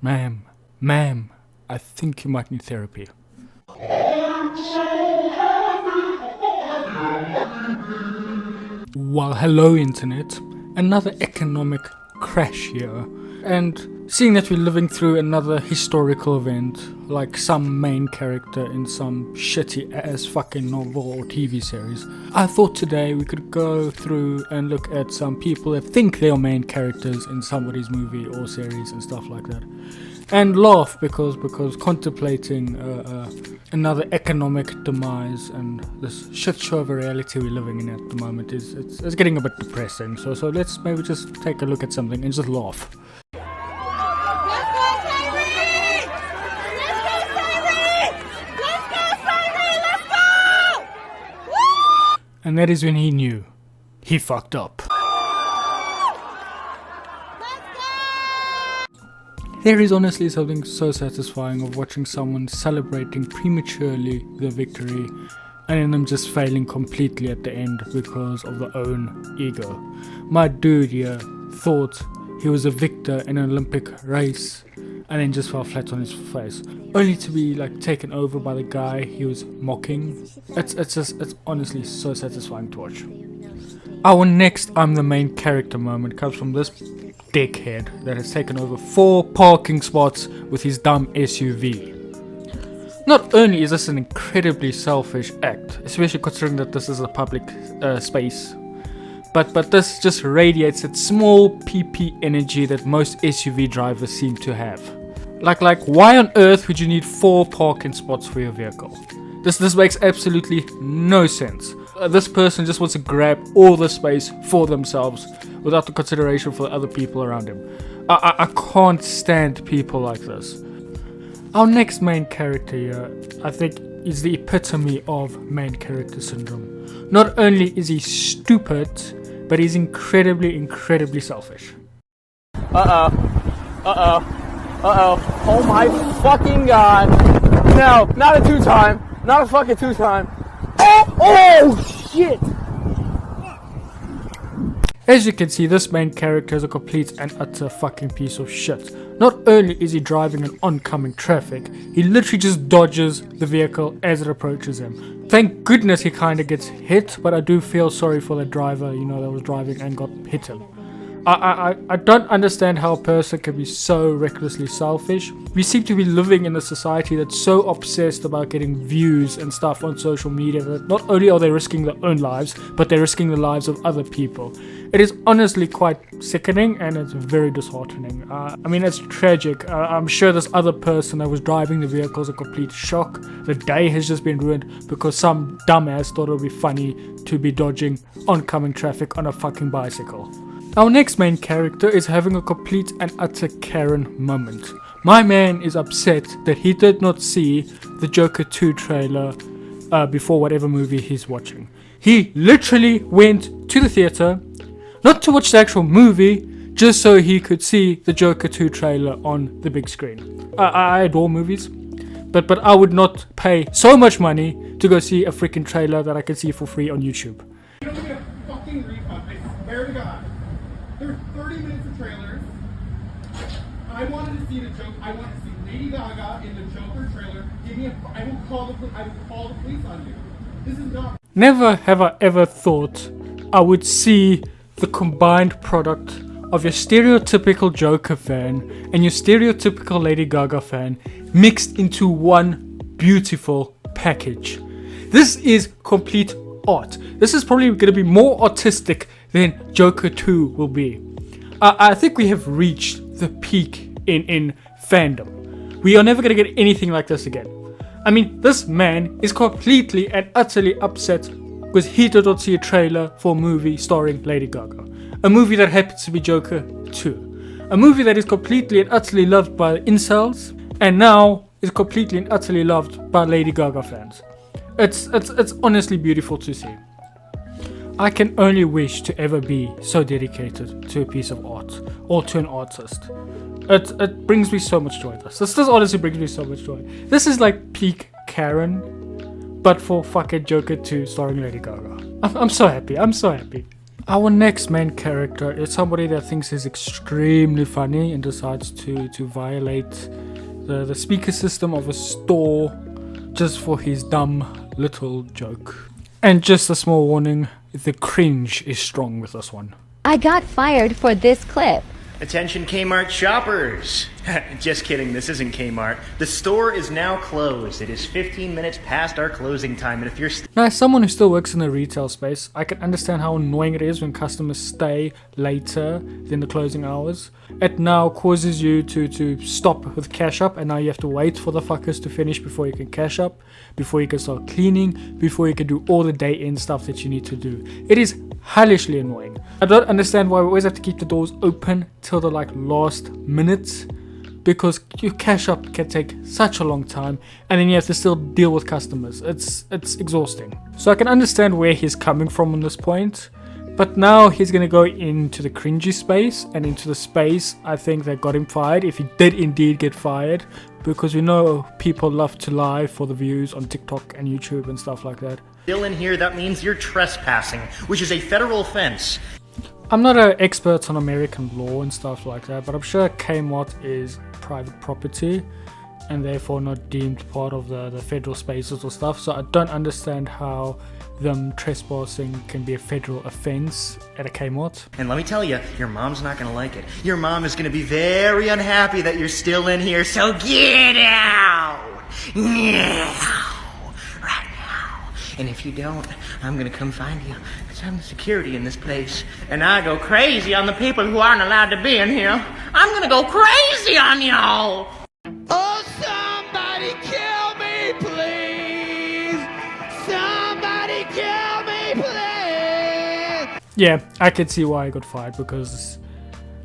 Ma'am, I think you might need therapy. Well, hello internet. Another economic crash here. And seeing that we're living through another historical event, like some main character in some shitty ass fucking novel or TV series, I thought today we could go through and look at some people that think they are main characters in somebody's movie or series and stuff like that. And laugh because contemplating another economic demise and this shit show of a reality we're living in at the moment it's getting a bit depressing. So let's maybe just take a look at something and just laugh. And that is when he knew he fucked up. There is honestly something so satisfying of watching someone celebrating prematurely their victory and then them just failing completely at the end because of their own ego. My dude here thought he was a victor in an Olympic race and then just fell flat on his face, only to be like taken over by the guy he was mocking. It's honestly so satisfying to watch. Our next I'm the main character moment comes from this dickhead that has taken over 4 parking spots with his dumb SUV. Not only is this an incredibly selfish act, especially considering that this is a public space, but this just radiates that small PP energy that most SUV drivers seem to have. Like why on earth would you need 4 parking spots for your vehicle? This makes absolutely no sense. This person just wants to grab all the space for themselves without the consideration for the other people around him. I can't stand people like this. Our next main character here, I think, is the epitome of main character syndrome. Not only is he stupid, but he's incredibly selfish. Oh my fucking god. No, not a 2-time. Not a fucking 2-time. Oh shit! As you can see, this main character is a complete and utter fucking piece of shit. Not only is he driving in oncoming traffic, he literally just dodges the vehicle as it approaches him. Thank goodness he kinda gets hit, but I do feel sorry for the driver, that was driving and got hit him. I don't understand how a person can be so recklessly selfish. We seem to be living in a society that's so obsessed about getting views and stuff on social media that not only are they risking their own lives, but they're risking the lives of other people. It is honestly quite sickening and it's very disheartening. It's tragic. I'm sure this other person that was driving the vehicle is a complete shock. The day has just been ruined because some dumbass thought it would be funny to be dodging oncoming traffic on a fucking bicycle. Our next main character is having a complete and utter Karen moment. My man is upset that he did not see the Joker 2 trailer before whatever movie he's watching. He literally went to the theater, not to watch the actual movie, just so he could see the Joker 2 trailer on the big screen. I adore movies, but I would not pay so much money to go see a freaking trailer that I can see for free on YouTube. You don't get a fucking refund, I swear to God. There's 30 minutes of trailers. I wanted to see I wanted to see Lady Gaga in the Joker trailer. I will call the police on you. This is not. Never have I ever thought I would see the combined product of your stereotypical Joker fan and your stereotypical Lady Gaga fan mixed into one beautiful package. This is complete art. This is probably going to be more artistic than Joker 2 will be. I think we have reached the peak in fandom. We are never going to get anything like this again. This man is completely and utterly upset because he did not see a trailer for a movie starring Lady Gaga. A movie that happens to be Joker 2. A movie that is completely and utterly loved by incels and now is completely and utterly loved by Lady Gaga fans. It's honestly beautiful to see. I can only wish to ever be so dedicated to a piece of art or to an artist. It brings me so much joy. This honestly brings me so much joy. This is like peak Karen, but for fucking Joker 2 starring Lady Gaga. I'm so happy. Our next main character is somebody that thinks he's extremely funny and decides to violate the speaker system of a store just for his dumb little joke. And just a small warning, the cringe is strong with this one. I got fired for this clip. Attention Kmart shoppers! Just kidding, this isn't Kmart. The store is now closed. It is 15 minutes past our closing time, and if you're Now, as someone who still works in the retail space, I can understand how annoying it is when customers stay later than the closing hours. It now causes you to stop with cash up, and now you have to wait for the fuckers to finish before you can cash up, before you can start cleaning, before you can do all the day-in stuff that you need to do. It is hellishly annoying. I don't understand why we always have to keep the doors open till the last minute, because your cash up can take such a long time, and then you have to still deal with customers. It's exhausting. So I can understand where he's coming from on this point, but now he's gonna go into the cringy space, and into the space I think that got him fired, if he did indeed get fired, because we know people love to lie for the views on TikTok and YouTube and stuff like that. still in here, that means you're trespassing, which is a federal offense. I'm not an expert on American law and stuff like that, but I'm sure Kmart is private property and therefore not deemed part of the federal spaces or stuff. So I don't understand how them trespassing can be a federal offense at a Kmart. And let me tell you, your mom's not gonna like it. Your mom is gonna be very unhappy that you're still in here, so get out! Now! Right now. And if you don't, I'm gonna come find you, because I'm the security in this place. And I go crazy on the people who aren't allowed to be in here. I'm gonna go crazy on y'all! Oh, somebody kill me, please! Somebody kill me, please! Yeah, I can see why I got fired, because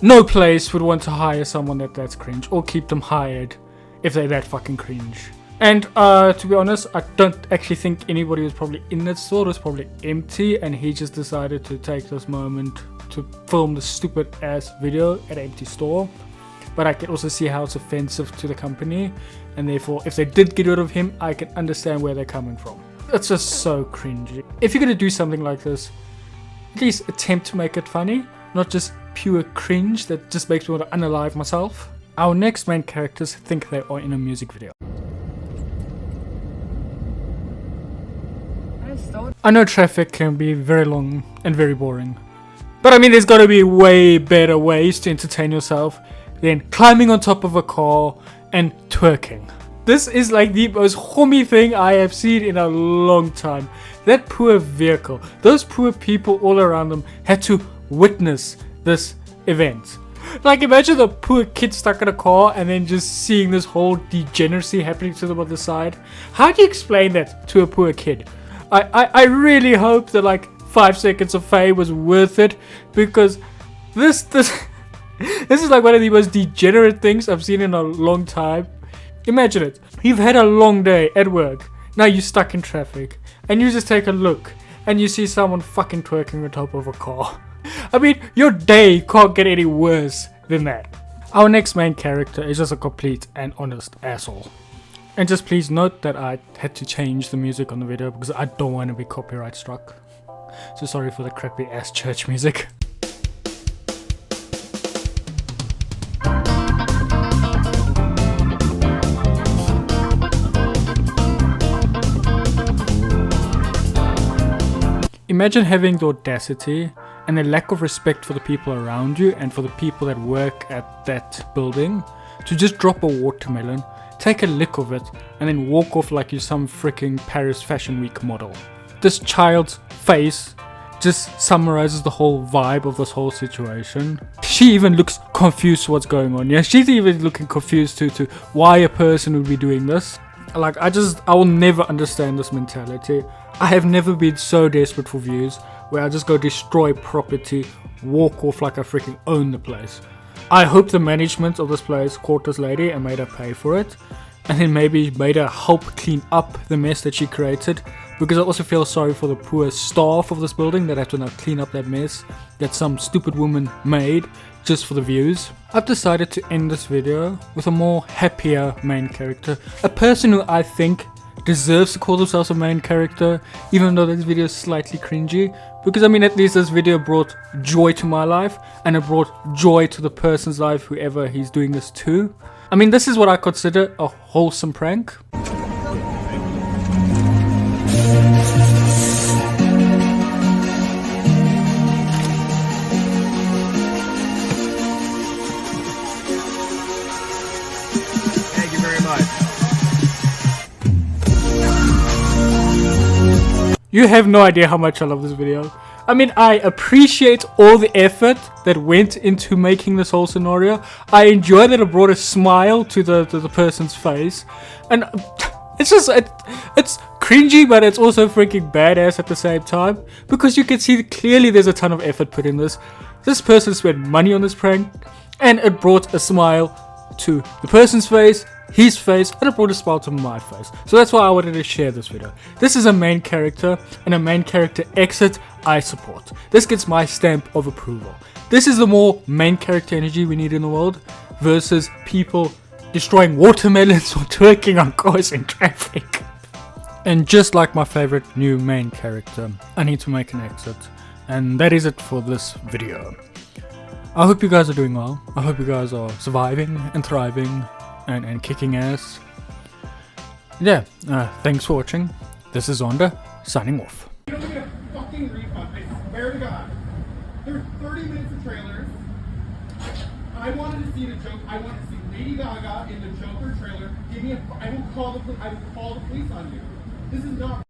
no place would want to hire someone that's cringe, or keep them hired if they're that fucking cringe. And to be honest, I don't actually think anybody was probably in that store. It was probably empty, and he just decided to take this moment to film the stupid ass video at an empty store. But I can also see how it's offensive to the company, and therefore if they did get rid of him, I can understand where they're coming from. It's just so cringy. If you're gonna do something like this, at least attempt to make it funny, not just pure cringe that just makes me want to unalive myself. Our next main characters think they are in a music video. I know traffic can be very long and very boring, but I mean there's gotta be way better ways to entertain yourself than climbing on top of a car and twerking. This is like the most homie thing I have seen in a long time. That poor vehicle, those poor people all around them had to witness this event. Like imagine the poor kid stuck in a car and then just seeing this whole degeneracy happening to them on the side. How do you explain that to a poor kid? I really hope that like 5 seconds of fame was worth it, because this is like one of the most degenerate things I've seen in a long time. Imagine it. You've had a long day at work. Now you're stuck in traffic. And you just take a look. And you see someone fucking twerking on top of a car. I mean, your day can't get any worse than that. Our next main character is just a complete and honest asshole. And just please note that I had to change the music on the video because I don't want to be copyright struck. So sorry for the crappy ass church music. Imagine having the audacity and the lack of respect for the people around you and for the people that work at that building to just drop a watermelon, take a lick of it, and then walk off like you're some freaking Paris Fashion Week model. This child's face just summarizes the whole vibe of this whole situation. She even looks confused what's going on. Yeah, she's even looking confused to why a person would be doing this. Like, I will never understand this mentality. I have never been so desperate for views where I just go destroy property, walk off like I freaking own the place. I hope the management of this place caught this lady and made her pay for it, and then maybe made her help clean up the mess that she created, because I also feel sorry for the poor staff of this building that have to now clean up that mess that some stupid woman made just for the views. I've decided to end this video with a more happier main character, a person who I think deserves to call themselves a main character, even though this video is slightly cringy, Because I mean, at least this video brought joy to my life, and it brought joy to the person's life, whoever he's doing this to. I mean, this is what I consider a wholesome prank. Thank you very much. You have no idea how much I love this video. I mean, I appreciate all the effort that went into making this whole scenario. I enjoy that it brought a smile to the person's face. And it's just, it's cringy, but it's also freaking badass at the same time. Because you can see that clearly there's a ton of effort put in this. This person spent money on this prank, and it brought a smile to the person's face, his face, and it brought a smile to my face. So that's why I wanted to share this video. This is a main character, and a main character exit I support. This gets my stamp of approval. This is the more main character energy we need in the world versus people destroying watermelons or twerking on cars in traffic. And just like my favorite new main character, I need to make an exit. And that is it for this video. I hope you guys are doing well. I hope you guys are surviving and thriving and kicking ass. Yeah, thanks for watching. This is Zonda, signing off. You don't get a fucking refund, I swear to God. There's 30 minutes of trailers. I wanted to see the joke. I wanted to see Lady Gaga in the Joker trailer. Give me I will call the police on you. This is not